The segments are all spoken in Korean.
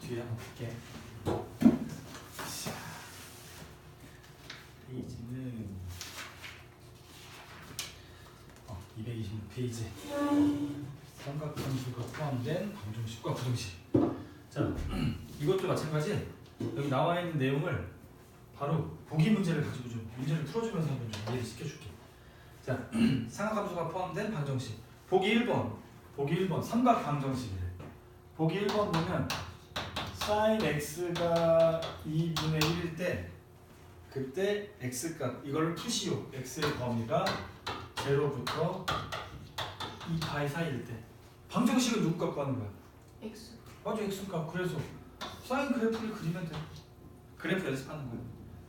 뒤에 한번 볼게. 페이지는 226페이지. 삼각함수가 포함된 방정식과 부등식. 자, 이것도 마찬가지. 여기 나와 있는 내용을 바로 보기 문제를 가지고 좀 문제를 풀어주면서 한번 좀 이해를 시켜줄게. 자, 삼각함수가 포함된 방정식. 보기 1번 삼각 방정식이래. 보기 1번 보면 sin x가 2분의 1일 때 그때 x값 이걸 푸시오. x의 범위가 0부터 2파이 사이일 때 방정식은 누구 값 구하는 거야? X. 맞아, x값. 그래서 사인 그래프를 그리면 돼. 그래프 연습하는 거야.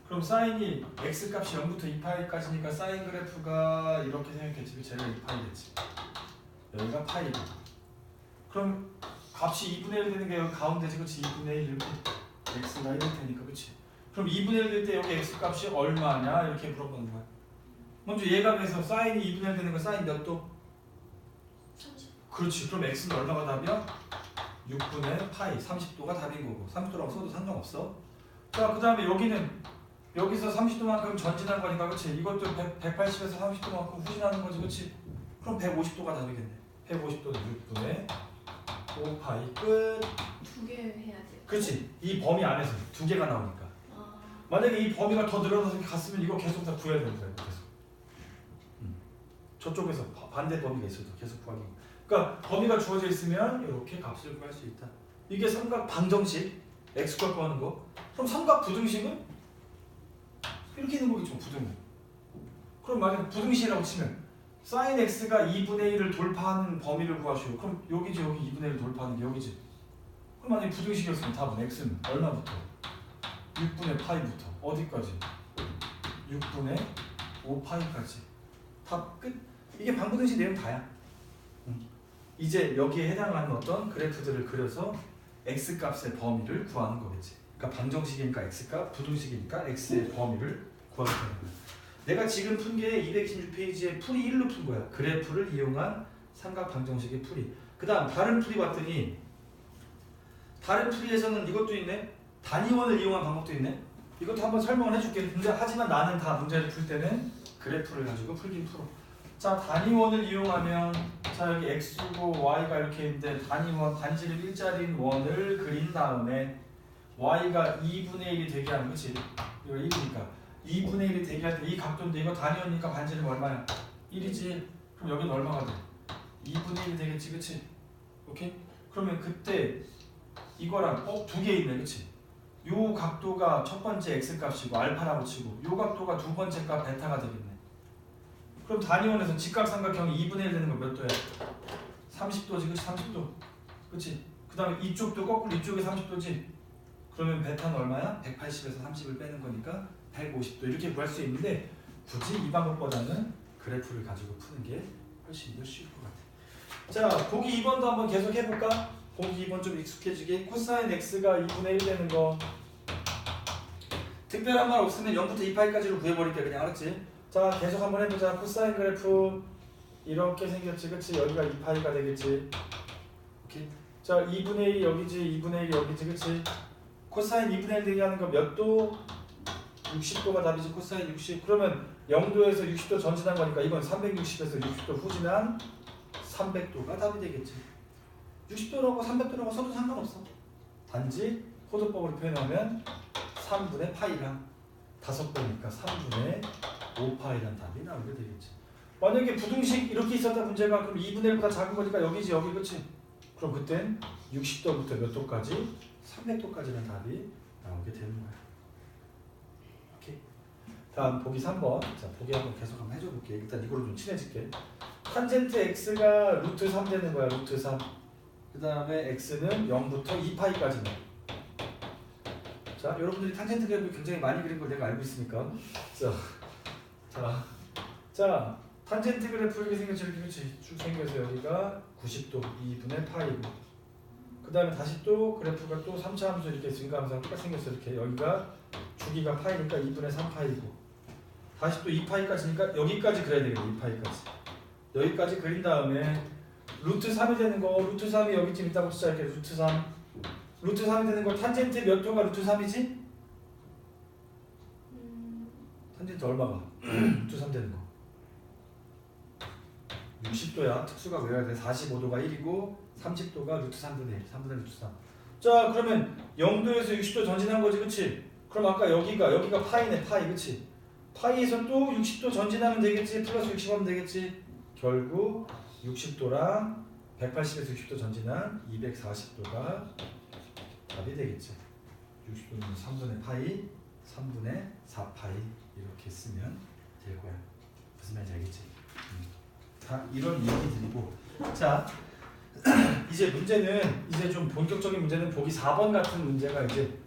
그럼 사인이 x값이 0부터 2파이까지니까 사인 그래프가 이렇게 생겼겠지. 쟤가 2파이겠지. 여기가 파이고. 그럼 값이 2분의 1 되는 게 여기 가운데지, 그렇지? 2분의 1 이렇게 x가 이럴 테니까, 그렇지? 그럼 2분의 1 될 때 여기 x값이 얼마냐 이렇게 물어보는 거야. 먼저 얘값에서 사인이 2분의 1 되는 거 사인 몇 도? 30. 그렇지. 그럼 x는 얼마가 답이야? 6분의 파이 30도가 답인 거고 30도라고 써도 상관없어. 자, 그 다음에 여기는 여기서 30도만큼 전진한 거니까, 그렇지? 이것도 180에서 30도만큼 후진하는 거지, 그렇지? 그럼 150도가 답이겠네. 150도는 6분의 5파이 끝. 두 개 해야 돼. 그렇지. 이 범위 안에서 두 개가 나오니까. 아. 만약에 이 범위가 더 늘어나서 갔으면 이거 계속 다 구해야 되는 거야. 계속. 저쪽에서 반대 범위가 있어도 계속 구하기. 그러니까 범위가 주어져 있으면 이렇게 값을 구할 수 있다. 이게 삼각 방정식 x값 구하는 거. 그럼 삼각 부등식은 이렇게 있는 거겠죠. 부등은. 그럼 만약 부등식이라고 치면 sin x가 2분의 1을 돌파하는 범위를 구하시오. 그럼 여기지, 여기 2분의 1을 돌파하는 게 여기지. 그럼 만약에 부등식이었으면 답은 x는 얼마부터? 6분의 파이부터 어디까지? 6분의 5파이까지. 답 끝. 이게 방부등식 내용 다야. 이제 여기에 해당하는 어떤 그래프들을 그려서 x값의 범위를 구하는 거겠지. 그러니까 방정식이니까 x값, 부등식이니까 x의 범위를 구하는 거야. 내가 지금 푼 게 226페이지에 풀이 1로 푼 거야. 그래프를 이용한 삼각 방정식의 풀이. 그 다음 다른 풀이 봤더니 다른 풀이에서는 이것도 있네. 단위원을 이용한 방법도 있네. 이것도 한번 설명을 해줄게. 근데 하지만 나는 다 문제를 풀 때는 그래프를 가지고 풀긴 풀어. 자, 단위원을 이용하면 자, 여기 x고 y가 이렇게 있는데 단위원, 반지름 일자리인 원을 그린 다음에 y가 2분의 1이 되게 하는 거지. 이거 1이니까 2분의 1이 되게 할 때 이 각도인데 이거 단위원이니까 반지름 얼마야? 1이지. 그럼 여기는 얼마가 돼? 2분의 1이 되겠지, 그치? 오케이? 그러면 그때 이거랑 두 개 있네, 그치? 요 각도가 첫 번째 x값이고 알파라고 치고 요 각도가 두 번째 값 베타가 되겠네. 그럼 단위원에서 직각삼각형이 2분의 1 되는 거 몇 도야? 30도지, 그치? 30도. 그치? 그 다음에 이쪽도 거꾸로 이쪽이 30도지? 그러면 베타는 얼마야? 180에서 30을 빼는 거니까 150도 이렇게 구할 수 있는데 굳이 이 방법보다는 그래프를 가지고 푸는 게 훨씬 더 쉬울 것 같아. 자, 보기 2번도 한번 계속 해볼까? 보기 2번 좀 익숙해지게. 코사인 x가 2분의 1 되는 거 특별한 말 없으면 0부터 2파이까지로 구해버릴게. 그냥 알았지? 자, 계속 한번 해보자. 코사인 그래프 이렇게 생겼지, 그치? 여기가 2파이가 되겠지. 오케이. 자, 2분의 1이 여기지, 2분의 1이 여기지, 그치? 코사인 2분의 1 되게 하는 거 몇 도? 60도가 답이지. 코사인 60. 그러면 0도에서 60도 전진한 거니까 이건 360에서 60도 후진한 300도가 답이 되겠지. 60도라고 300도라고 써도 상관없어. 단지 호도법으로 표현하면 3분의 파이랑 5배니까 3분의 5파이란 답이 나오게 되겠지. 만약에 부등식 이렇게 있었다 문제가, 그럼 2분의 1보다 작은 거니까 여기지, 여기, 그치? 그럼 그땐 60도부터 몇 도까지? 300도까지란 답이 나오게 되는 거야. 오케이. 다음 보기 3번. 자, 보기 한번 계속 한번 해줘볼게. 일단 이걸로 좀 친해질게. 탄젠트 x가 루트 3 되는 거야. 루트 3. 그 다음에 x는 0부터 2파이까지네. 자, 여러분들이 탄젠트 그래프 굉장히 많이 그린 걸 내가 알고 있으니까. 자, 탄젠트 그래프 이렇게 생겼지, 이렇게, 그렇지? 쭉 생겨서 여기가 90도 2분의 파이고, 그 다음에 다시 또 그래프가 또 3차 함수 이렇게 증가하면서 똑같이 생겼어. 이렇게 여기가 주기가 파이니까 2분의 3파이고, 다시 또 2파이까지니까 여기까지 그려야 되겠네. 2파이까지 여기까지 그린 다음에 루트 3이 되는 거, 루트 3이 여기쯤 있다고 치자. 이렇게 루트 3 루트 3이 되는 거 탄젠트 몇 도가 루트 3이지? 탄젠트 얼마가? 루트 3 되는 거 60도야. 특수가 외워야 돼. 45도가 1이고 30도가 루트 3분의 1 3분의 루트 3. 자 그러면 0도에서 60도 전진한 거지 그치? 그럼 아까 여기가 파이네 파이 그치? 파이에서 또 60도 전진하면 되겠지? 플러스 60 하면 되겠지? 결국 60도랑 180에서 60도 전진한 240도가 답이 되겠지. 60도는 3분의 파이, 3분의 4파이 이렇게 쓰면 될 거야. 무슨 말인지 알겠지? 다 이런 얘기 드리고 자 이제 문제는 이제 좀 본격적인 문제는 보기 4번 같은 문제가 이제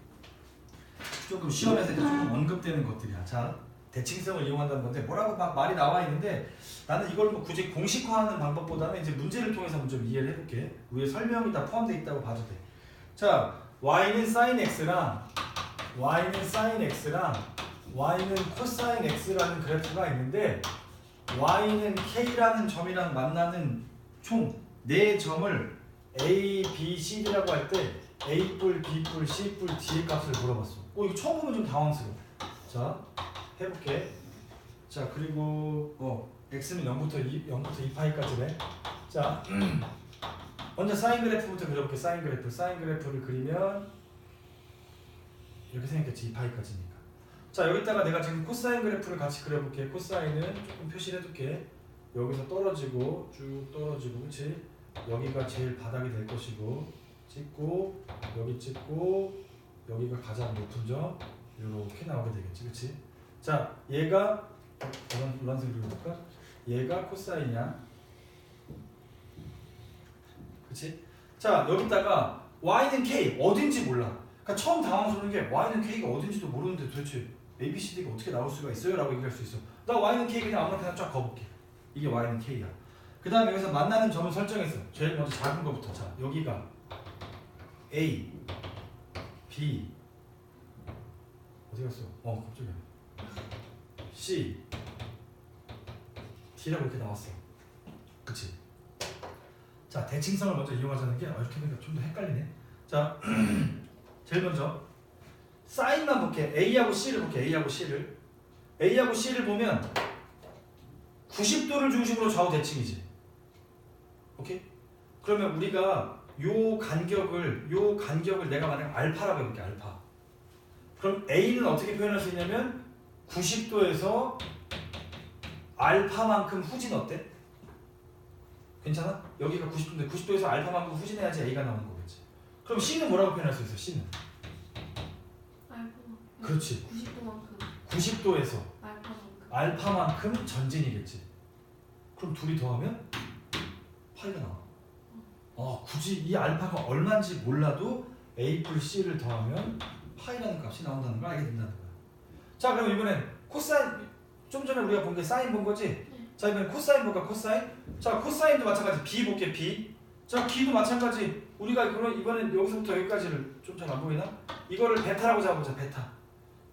조금 시험에서 이제 조금 언급되는 것들이야. 자 대칭성을 이용한다는 건데 뭐라고 막 말이 나와 있는데 나는 이걸 뭐 굳이 공식화하는 방법보다는 이제 문제를 통해서 한번 좀 이해를 해볼게. 위에 설명이 다 포함되어 있다고 봐도 돼. 자 y는 sin x랑 y는 코사인 x라는 그래프가 있는데 y는 k라는 점이랑 만나는 총 4점을 a, b, c라고 할 때 a 뿔, b 뿔, c 뿔, d의 값을 물어봤어. 이거 처음 보면 좀 당황스러워. 자 해볼게. 자 그리고 x는 0부터 2파이까지네. 자 먼저 사인 그래프부터 그려볼게. 사인 그래프를 그리면 이렇게 생겼겠지. 2파이까지니까. 자 여기다가 내가 지금 코사인 그래프를 같이 그려볼게. 코사인은 조금 표시를 해둘게. 여기서 떨어지고 쭉 떨어지고 그치? 여기가 제일 바닥이 될 것이고 찍고 여기 찍고 여기가 가장 높은 점 이렇게 나오게 되겠지 그치? 자 얘가 노란색 그려볼까? 얘가 코사인이야 그치? 자 여기다가 y는 k 어딘지 몰라. 그러니까 처음 당황스러운 게 y는 k가 어딘지도 모르는데 도대체 a, b, c, d가 어떻게 나올 수가 있어요? 라고 얘기할 수 있어. 나 y는 k 그냥 아무렇게나 쫙 거볼게. 이게 y는 k야. 그 다음에 여기서 만나는 점을 설정했어. 제일 먼저 작은 거부터. 자 여기가 a, b 어디 갔어? 갑자기 c, d라고 이렇게 나왔어. 그치? 자 대칭성을 먼저 이용하자는 게 이렇게 하니까 좀 더 헷갈리네. 자 제일 먼저 사인만 볼게. A하고 C를 볼게. A하고 C를 보면 90도를 중심으로 좌우 대칭이지. 오케이? 그러면 우리가 요 간격을 내가 만약 알파라고 해볼게. 알파. 그럼 A는 어떻게 표현할 수 있냐면 90도에서 알파만큼 후진 어때? 괜찮아? 여기가 90도인데 90도에서 알파만큼 후진해야지 A가 나오는 거겠지. 그럼 C는 뭐라고 표현할 수 있어? C는? 알파만큼. 그렇지. 90도만큼. 90도에서 알파만큼. 알파만큼 전진이겠지. 그럼 둘이 더하면 파이가 나와. 굳이 이 알파가 얼마인지 몰라도 A 뿔 C를 더하면 파이라는 값이 나온다는 걸 알게 된다는 거야. 자 그럼 이번엔 코사인 좀 전에 우리가 본 게 사인 본 거지? 네. 자 이번엔 코사인 볼까? 코사인? 자 코사인도 마찬가지 B 볼게. B. 자 B도 마찬가지. 우리가 그럼 이번엔 여기서부터 여기까지를 좀 잘 안 보이나? 이거를 베타라고 잡아보자. 베타.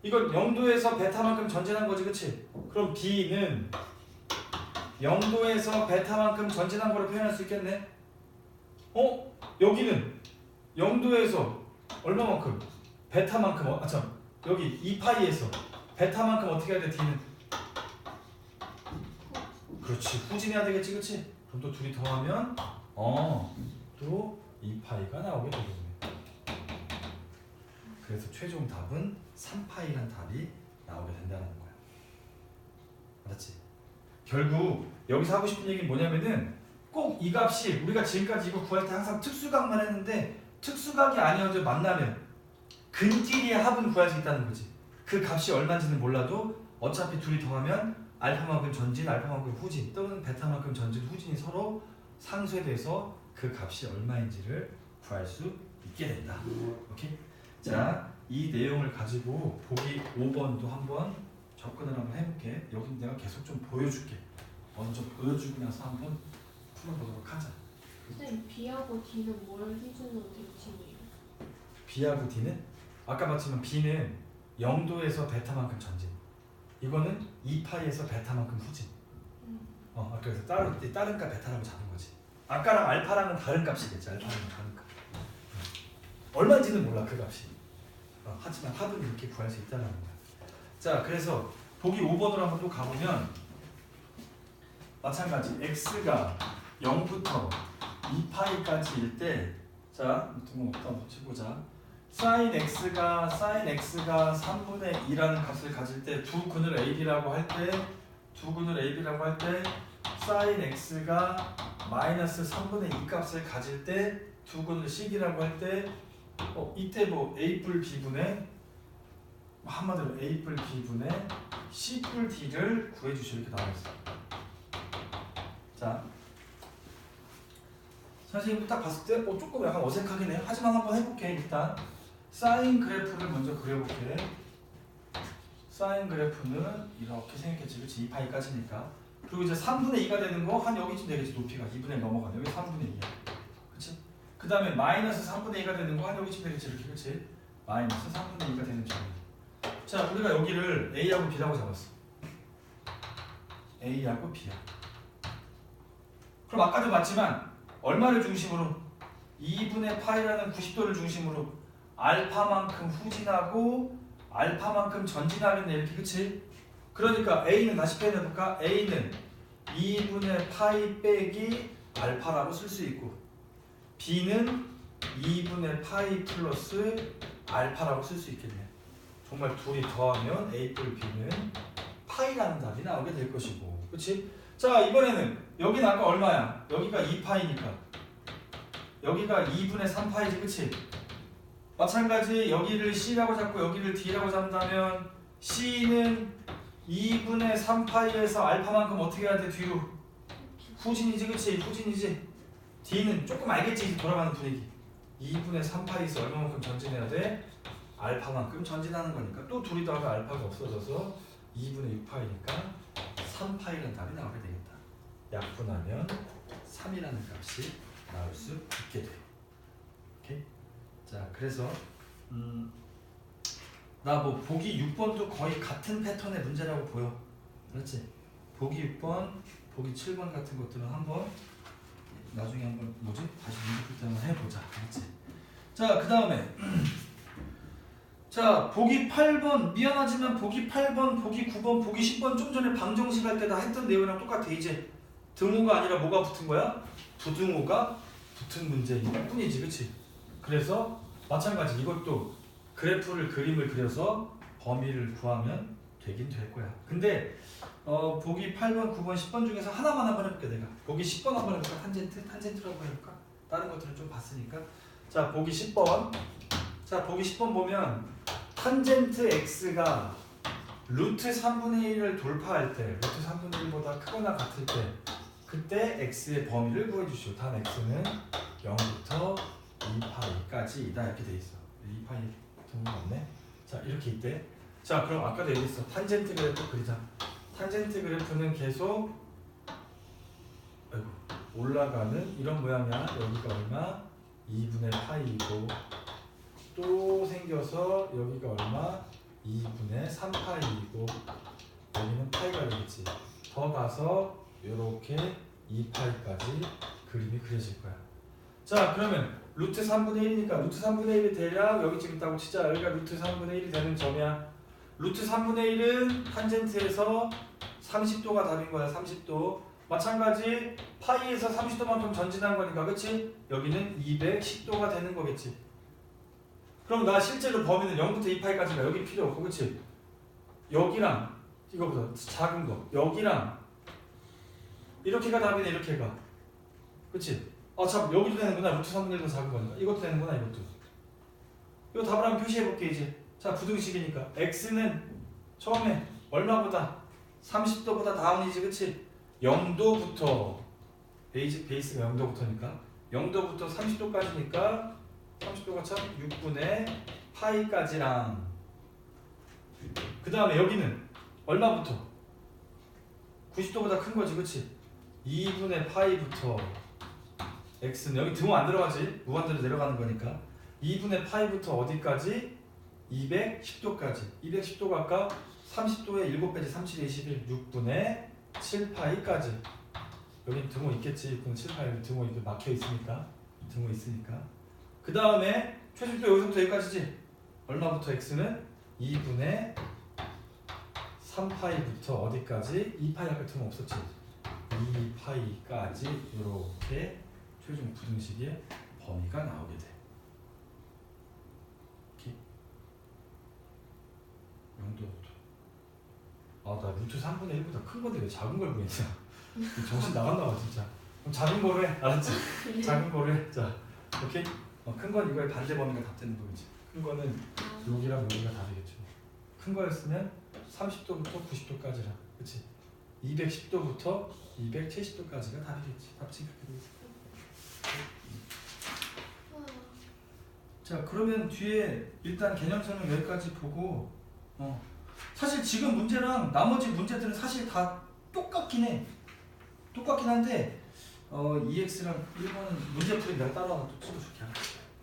이건 0도에서 베타만큼 전진한 거지 그치? 그럼 B는 0도에서 베타만큼 전진한 거로 표현할 수 있겠네? 여기는 0도에서 얼마만큼? 베타만큼 여기 2파이에서 베타만큼 어떻게 해야 돼? D는? 그렇지 후진해야 되겠지 그치? 그럼 또 둘이 더하면 또 2파이가 나오게 되겠네. 그래서 최종 답은 3파이란 답이 나오게 된다는 거야. 알았지? 결국 여기서 하고 싶은 얘기는 뭐냐면은 꼭 이 값이 우리가 지금까지 이거 구할 때 항상 특수각만 했는데 특수각이 아니어도 만나면 근끼리의 합은 구할 수 있다는 거지. 그 값이 얼마인지는 몰라도 어차피 둘이 더하면 알파만큼 전진, 알파만큼 후진 또는 베타만큼 전진, 후진이 서로 상쇄돼서 그 값이 얼마인지를 구할 수 있게 된다. 오케이? 자, 이 내용을 가지고 보기 5번도 한번 접근을 한번 해볼게. 여기 내가 계속 좀 보여줄게. 먼저 보여주고 나서 한번 풀어보도록 하자. 선생님 B하고 D는 뭘 기준으로 대칭이에요? B하고 D는 아까 봤지만 B는 0도에서 베타만큼 전진. 이거는 2파이에서 베타만큼 후진. 그래서 다른 값 베타라고 잡은 거지. 아까랑 알파랑은 다른 값이겠지. 알파랑은 다른 값. 얼마인지는 몰라 그 값이. 하지만 합은 이렇게 구할 수 있다는 거야. 자, 그래서 보기 5번으로 한번 또 가보면 마찬가지 x가 0부터 2파이까지일 때, 자, 두번 한번 해보자. sin x가 3분의 2라는 값을 가질 때 두 근을 ab라고 할 때 sin x가 마이너스 3분의 2 값을 가질 때 두 근을 c라고 할 때 이때 뭐 a뿔 b분의 한마디로 a뿔 b분의 c뿔 d를 구해주시오 이렇게 나와있어. 자, 선생님도 딱 봤을 때 조금 약간 어색하긴 해요. 하지만 한번 해볼게. 일단 사인 그래프를 먼저 그려볼게. 사인 그래프는 이렇게 생겼겠지, 그렇지? 2파이까지니까. 그리고 이제 3분의 2가 되는 거 한 여기쯤 되겠지. 높이가 2분의 1 넘어가네. 여기 3분의 2야, 그렇지? 그 다음에 마이너스 3분의 2가 되는 거 한 여기쯤 되겠지, 이렇게, 그렇지? 마이너스 3분의 2가 되는 점. 자, 우리가 여기를 A하고 B라고 잡았어. A하고 B야. 그럼 아까도 봤지만 얼마를 중심으로? 2분의 파이라는 90도를 중심으로 알파만큼 후진하고 알파만큼 전진하겠네, 이렇게, 그치? 그러니까 A는 다시 표현해볼까? A는 2분의 파이 빼기 알파라고 쓸 수 있고, B는 2분의 파이 플러스 알파라고 쓸 수 있겠네. 정말 둘이 더하면 A 뿔 B는 파이라는 답이 나오게 될 것이고, 그치? 자, 이번에는 여기는 아까 얼마야? 여기가 2파이니까 여기가 2분의 3파이지, 그치? 마찬가지 여기를 C라고 잡고 여기를 D라고 잡는다면 C는 2분의 3파이에서 알파만큼 어떻게 해야 돼? 뒤로 후진이지, 그치? 후진이지. D는 조금 알겠지? 돌아가는 분위기. 2분의 3파이에서 얼마만큼 전진해야 돼? 알파만큼 전진하는 거니까. 또 둘이 더하면 알파가 없어져서 2분의 6파이니까 3파이라는 답이 나오게 되겠다. 약분하면 3이라는 값이 나올 수 있게 돼. 오케이? 자, 그래서 나 뭐 보기 6번도 거의 같은 패턴의 문제라고 보여. 그렇지? 보기 6번, 보기 7번 같은 것들은 한번 나중에 한번 다시 문제 풀 때 한번 해보자. 그렇지? 자, 그 다음에 자, 보기 8번, 미안하지만 보기 8번, 보기 9번, 보기 10번 좀 전에 방정식 할 때 다 했던 내용이랑 똑같아. 이제 등호가 아니라 뭐가 붙은 거야? 부등호가 붙은 문제일 뿐이지, 그치? 그래서 마찬가지 이것도 그래프를 그림을 그려서 범위를 구하면 되긴 될 거야. 근데 보기 8번, 9번, 10번 중에서 하나만 한번 해볼게. 내가 보기 10번 한번 해볼까? 탄젠트라고 해볼까? 다른 것들은 좀 봤으니까. 자, 보기 10번. 자, 보기 10번 보면 탄젠트 x가 루트 3분의 1을 돌파할 때, 루트 3분의 1보다 크거나 같을 때, 그때 x의 범위를 구해주시오. 단 x는 0부터 2파이까지이다 이렇게 돼 있어. 2파이 등호가 없네. 자, 이렇게 있대. 자, 그럼 아까도 얘기했어. 탄젠트 그래프 그리자. 탄젠트 그래프는 계속 올라가는 이런 모양이야. 여기가 얼마? 2분의 파이이고, 또 생겨서 여기가 얼마? 2분의 3파이이고, 여기는 파이가 되겠지. 더 가서 이렇게 2파이까지 그림이 그려질 거야. 자, 그러면 루트 3분의 1이니까 루트 3분의 1이 대략 여기쯤 있다고 치자. 여기가 루트 3분의 1이 되는 점이야. 루트 3분의 1은 탄젠트에서 30도가 답인 거야. 30도. 마찬가지 파이에서 30도만큼 전진한 거니까, 그치? 여기는 210도가 되는 거겠지. 그럼 나 실제로 범위는 0부터 2파이까지가 여기 필요 없고, 그치? 여기랑 이거보다 작은 거 여기랑 이렇게가 답이네. 이렇게가, 그치? 참, 여기도 되는구나. 루트 3분의 1도 작은 거니까 이것도 되는구나. 이것도. 이거 답을 한번 표시해볼게. 이제 자, 부등식이니까 x는 처음에 얼마보다? 30도보다 다운이지, 그치? 0도부터 베이스가 0도부터니까 0도부터 30도까지니까 30도가 참 6분의 파이까지랑, 그 다음에 여기는 얼마부터? 90도보다 큰 거지, 그치? 2분의 파이부터 x는 여기 등호 안 들어가지? 무한대로 내려가는 거니까 2분의 파이부터 어디까지? 210도까지. 210도가 아까 30도에 7 빼지 37에 21 6분의 7파이까지. 여기 등호 있겠지. 6분의 7파이 등호 이렇게 막혀 있으니까, 등호 있으니까. 그 다음에 최종도 여기서부터 여기까지지. 얼마부터 x는 2분의 3파이부터 어디까지? 2파이 할 필요는 없었지. 2파이까지 이렇게 최종 부등식의 범위가 나오게 돼. 이렇게 0도부터. 나 루트 3분의 1보다 큰 건데 왜 작은 걸 구했냐? 정신 나갔나 봐 진짜. 그럼 작은 거로 해. 알았지? 작은 거로 해. 자, 오케이? 큰 건 이거의 반대 범위가 같다는 거지. 큰 거는 여기랑 여기가 다르겠죠. 큰 거였으면 30도부터 90도까지라. 그치? 210도부터 270도까지가 다르겠지. 답지 그렇게 돼 있어. 자, 그러면 뒤에 일단 개념 설명 여기까지 보고 사실 지금 문제랑 나머지 문제들은 사실 다 똑같긴 해. 똑같긴 한데 2x랑 1번은 문제 풀이 내가 따라와서 또 찍어줄게.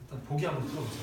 일단 보기 한번 풀어보자.